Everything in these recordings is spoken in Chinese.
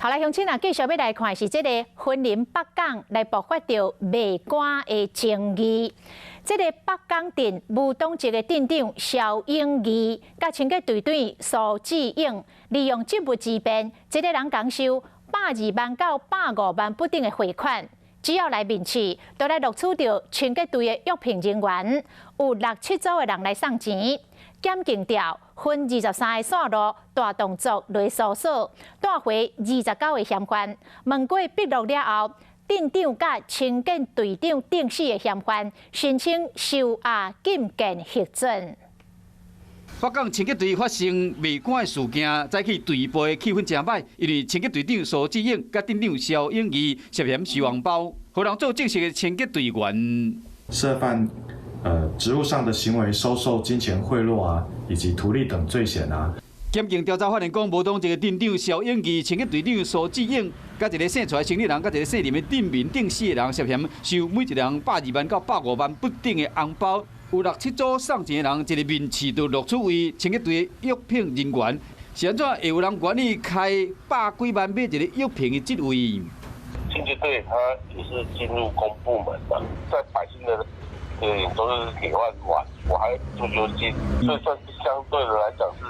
头来乡亲啊，继续要来看是这个云林北港来爆发着卖官的争议。这个北港镇吴东籍的镇长肖永义，甲清洁队长苏志颖，利用职务之便，一个人共收120万到150万不等的汇款。只要来面试，都来录取到清洁队的约聘人员，有6、7组的人来送钱。检警调分23个线路大动作雷搜索，带回29个嫌犯。问过笔录了后，镇长甲清洁队长等4个嫌犯申请收押禁见核准。北港清洁队发生卖官的事件，再起队内气氛真歹，因为清洁队长苏志颖甲镇长肖永义涉嫌收红包，互人做正式的清洁队员。涉犯职务上的行为，收受金钱贿赂啊，以及图利等罪嫌啊。检警调查发现，讲无当一个镇长肖永义、清洁队长苏志颖，甲一个姓蔡的生理人，甲一个姓林的镇民等4个人涉嫌收每一人120万到150万不等的红包。有6、7组送钱的人，一个面试就录取为清洁队的约聘人员，是安怎会有人愿意开100几万买一个约聘的职位？清洁队他也是进入公部门的，在百姓的眼中是铁饭碗，我还助救金，所以算是相对的来讲是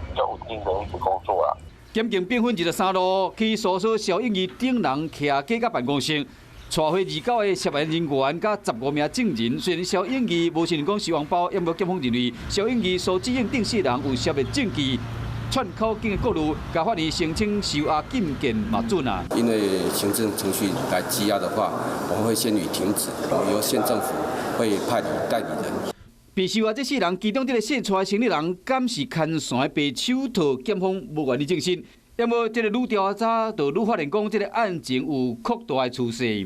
比较稳定的一个工作啦。检警兵分23路去搜索肖永义等人徛假甲办公室。带回29个涉案人员，甲15名证人。虽然肖永义无承认讲收红包，也无检方认为肖永义、苏志颖等4个人有涉的证据，串口径的顾虑，甲法院申请收押禁见嘛准啊。因为行政程序来羁押的话，我们会先予停止，由县政府会派代理人。被收押这4人，其中这个姓蔡生理人，敢是牵线的白手套，检方无愿意证实。要么，这个愈调查就愈发现讲，这个案情有扩大的趋势。